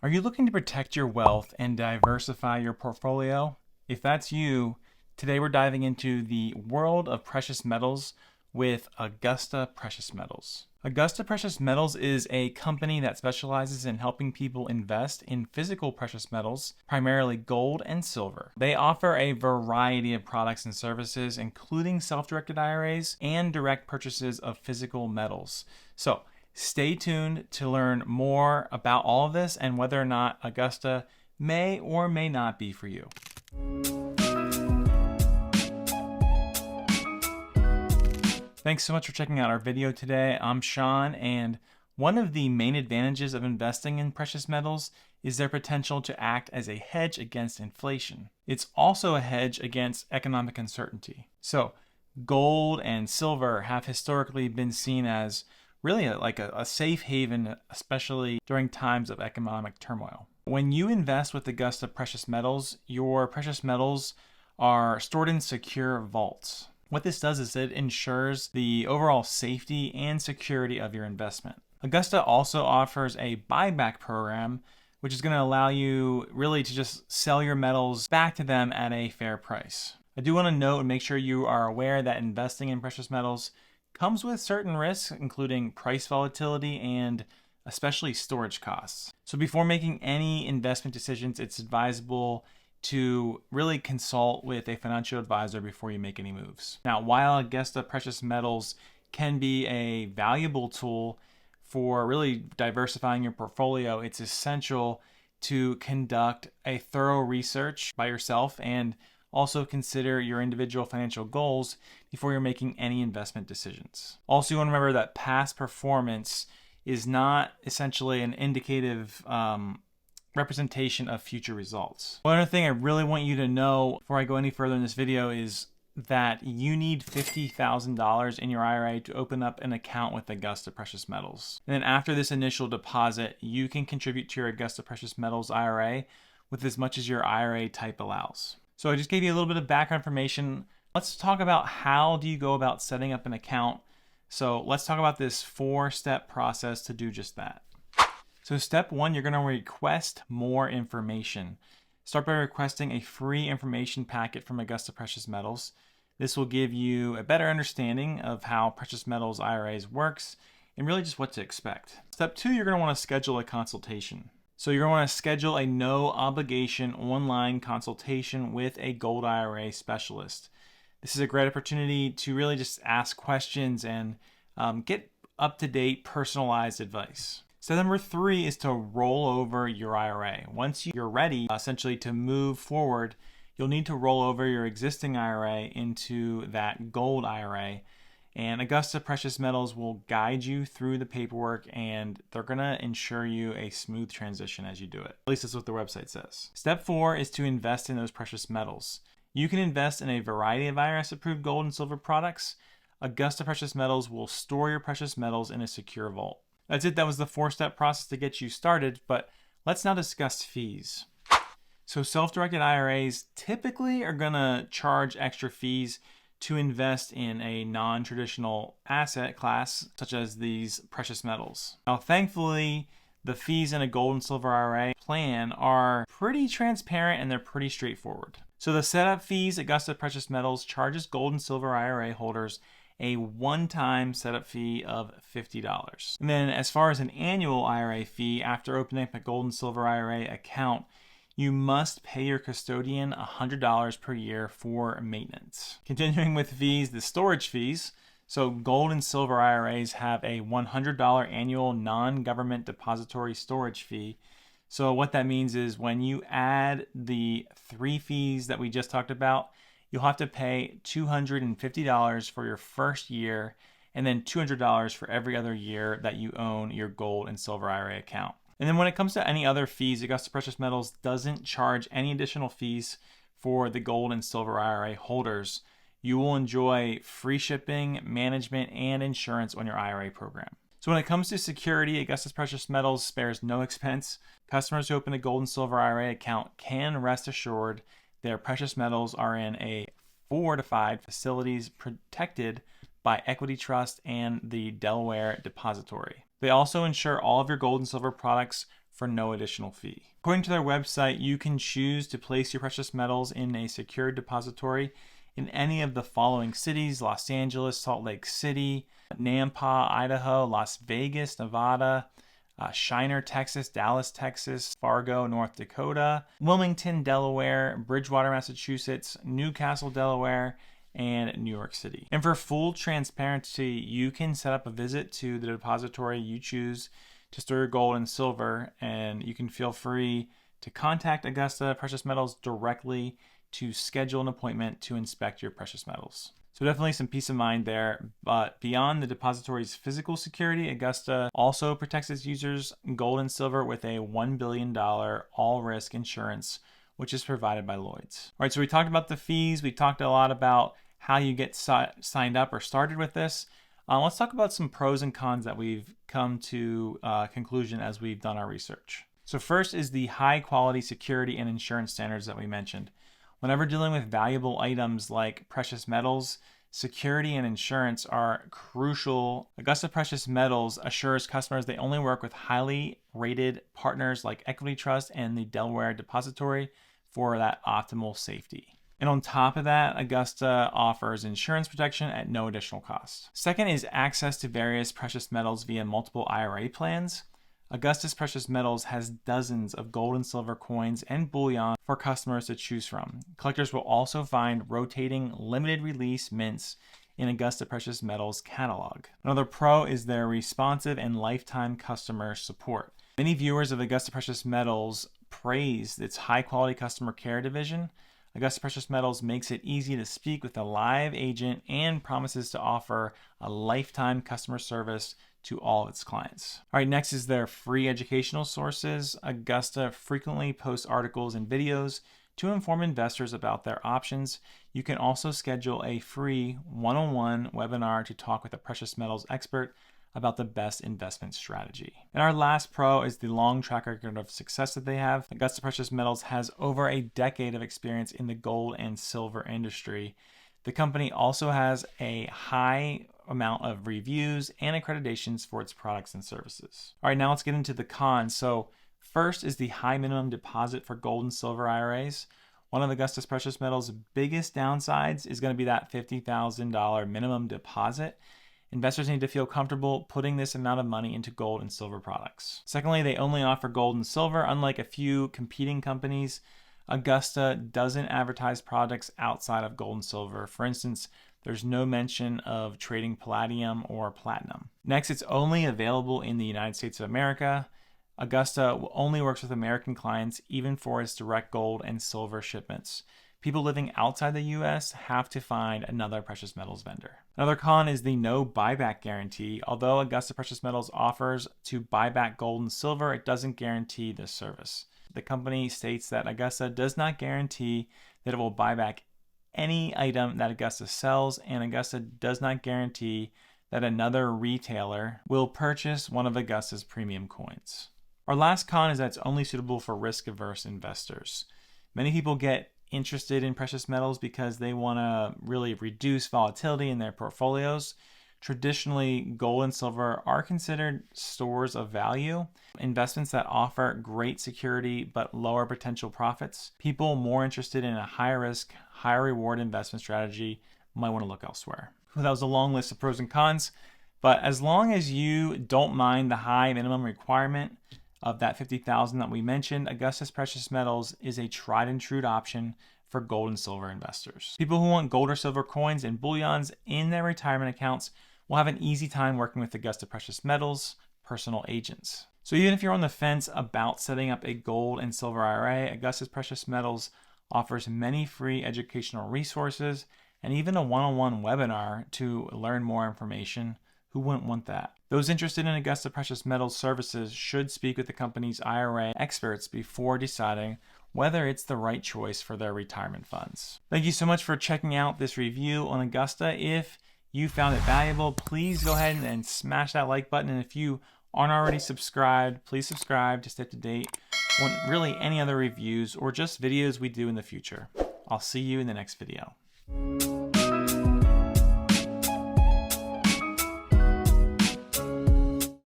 Are you looking to protect your wealth and diversify your portfolio? If that's you, today we're diving into the world of precious metals with Augusta Precious Metals. Augusta Precious Metals is a company that specializes in helping people invest in physical precious metals, primarily gold and silver. They offer a variety of products and services, including self-directed IRAs and direct purchases of physical metals. So, stay tuned to learn more about all of this and whether or not Augusta may or may not be for you. Thanks so much for checking out our video today. I'm Sean, and one of the main advantages of investing in precious metals is their potential to act as a hedge against inflation. It's also a hedge against economic uncertainty. So, gold and silver have historically been seen as really like a safe haven, especially during times of economic turmoil. When you invest with Augusta Precious Metals, your precious metals are stored in secure vaults. What this does is it ensures the overall safety and security of your investment. Augusta also offers a buyback program, which is going to allow you really to just sell your metals back to them at a fair price. I do want to note and make sure you are aware that investing in precious metals comes with certain risks, including price volatility and especially storage costs. So before making any investment decisions, it's advisable to really consult with a financial advisor before you make any moves. Now, while Augusta Precious Metals can be a valuable tool for really diversifying your portfolio, it's essential to conduct a thorough research by yourself and also consider your individual financial goals before you're making any investment decisions. Also, you want to remember that past performance is not essentially an indicative representation of future results. One other thing I really want you to know before I go any further in this video is that you need $50,000 in your IRA to open up an account with Augusta Precious Metals. And then after this initial deposit, you can contribute to your Augusta Precious Metals IRA with as much as your IRA type allows. So I just gave you a little bit of background information. Let's talk about how do you go about setting up an account. So let's talk about this 4-step process to do just that. So step 1, you're going to request more information. Start by requesting a free information packet from Augusta Precious Metals. This will give you a better understanding of how precious metals IRAs works and really just what to expect. Step 2, you're going to want to schedule a consultation. So you're going to want to schedule a no obligation online consultation with a gold IRA specialist. This is a great opportunity to really just ask questions and get up-to-date personalized advice. Step number 3 is to roll over your IRA. Once you're ready, essentially to move forward, you'll need to roll over your existing IRA into that gold IRA. And Augusta Precious Metals will guide you through the paperwork, and they're going to ensure you a smooth transition as you do it. At least that's what the website says. Step 4 is to invest in those precious metals. You can invest in a variety of IRS-approved gold and silver products. Augusta Precious Metals will store your precious metals in a secure vault. That's it. That was the 4-step process to get you started, but let's now discuss fees. So self-directed IRAs typically are going to charge extra fees to invest in a non-traditional asset class, such as these precious metals. Now, thankfully, the fees in a gold and silver IRA plan are pretty transparent and they're pretty straightforward. So the setup fees, Augusta Precious Metals charges gold and silver IRA holders a one-time setup fee of $50. And then as far as an annual IRA fee, after opening up a gold and silver IRA account, you must pay your custodian $100 per year for maintenance. Continuing with fees, the storage fees. So gold and silver IRAs have a $100 annual non-government depository storage fee. So what that means is when you add the 3 fees that we just talked about, you'll have to pay $250 for your first year and then $200 for every other year that you own your gold and silver IRA account. And then when it comes to any other fees, Augusta Precious Metals doesn't charge any additional fees for the gold and silver IRA holders. You will enjoy free shipping, management, and insurance on your IRA program. So when it comes to security, Augusta Precious Metals spares no expense. Customers who open a gold and silver IRA account can rest assured their precious metals are in a fortified facilities protected by Equity Trust and the Delaware Depository. They also insure all of your gold and silver products for no additional fee. According to their website, you can choose to place your precious metals in a secured depository in any of the following cities: Los Angeles, Salt Lake City, Nampa, Idaho, Las Vegas, Nevada, Shiner, Texas, Dallas, Texas, Fargo, North Dakota, Wilmington, Delaware, Bridgewater, Massachusetts, Newcastle, Delaware, and New York City. And for full transparency, you can set up a visit to the depository you choose to store your gold and silver, and you can feel free to contact Augusta Precious Metals directly to schedule an appointment to inspect your precious metals. So definitely some peace of mind there. But beyond the depository's physical security, Augusta also protects its users' gold and silver with a $1 billion all-risk insurance, which is provided by Lloyd's. All right, so we talked about the fees. We talked a lot about how you get signed up or started with this. Let's talk about some pros and cons that we've come to conclusion as we've done our research. So first is the high quality security and insurance standards that we mentioned. Whenever dealing with valuable items like precious metals, security and insurance are crucial. Augusta Precious Metals assures customers they only work with highly rated partners like Equity Trust and the Delaware Depository for that optimal safety. And on top of that, Augusta offers insurance protection at no additional cost. Second is access to various precious metals via multiple IRA plans. Augusta Precious Metals has dozens of gold and silver coins and bullion for customers to choose from. Collectors will also find rotating limited release mints in Augusta Precious Metals catalog. Another pro is their responsive and lifetime customer support. Many viewers of Augusta Precious Metals praise its high quality customer care division. Augusta Precious Metals makes it easy to speak with a live agent and promises to offer a lifetime customer service to all of its clients. All right, next is their free educational sources. Augusta frequently posts articles and videos to inform investors about their options. You can also schedule a free one-on-one webinar to talk with a precious metals expert about the best investment strategy. And our last pro is the long track record of success that they have. Augusta Precious Metals has over a decade of experience in the gold and silver industry. The company also has a high amount of reviews and accreditations for its products and services. All right, now let's get into the cons. So first is the high minimum deposit for gold and silver IRAs. One of Augusta Precious Metals' biggest downsides is going to be that $50,000 minimum deposit. Investors need to feel comfortable putting this amount of money into gold and silver products. Secondly, they only offer gold and silver. Unlike a few competing companies, Augusta doesn't advertise products outside of gold and silver. For instance, there's no mention of trading palladium or platinum. Next, it's only available in the United States of America. Augusta only works with American clients, even for its direct gold and silver shipments. People living outside the US have to find another precious metals vendor. Another con is the no buyback guarantee. Although Augusta Precious Metals offers to buy back gold and silver, it doesn't guarantee this service. The company states that Augusta does not guarantee that it will buy back any item that Augusta sells, and Augusta does not guarantee that another retailer will purchase one of Augusta's premium coins. Our last con is that it's only suitable for risk-averse investors. Many people get interested in precious metals because they want to really reduce volatility in their portfolios. Traditionally, gold and silver are considered stores of value, investments that offer great security but lower potential profits. People more interested in a higher risk, higher reward investment strategy might want to look elsewhere. Well, that was a long list of pros and cons, but as long as you don't mind the high minimum requirement of that $50,000 that we mentioned, Augusta Precious Metals is a tried and true option for gold and silver investors. People who want gold or silver coins and bullions in their retirement accounts will have an easy time working with Augusta Precious Metals personal agents. So even if you're on the fence about setting up a gold and silver IRA, Augusta Precious Metals offers many free educational resources and even a one-on-one webinar to learn more information. Who wouldn't want that? Those interested in Augusta Precious Metals services should speak with the company's IRA experts before deciding whether it's the right choice for their retirement funds. Thank you so much for checking out this review on Augusta. If you found it valuable, please go ahead and smash that like button. And if you aren't already subscribed, please subscribe to stay up to date on really any other reviews or just videos we do in the future. I'll see you in the next video.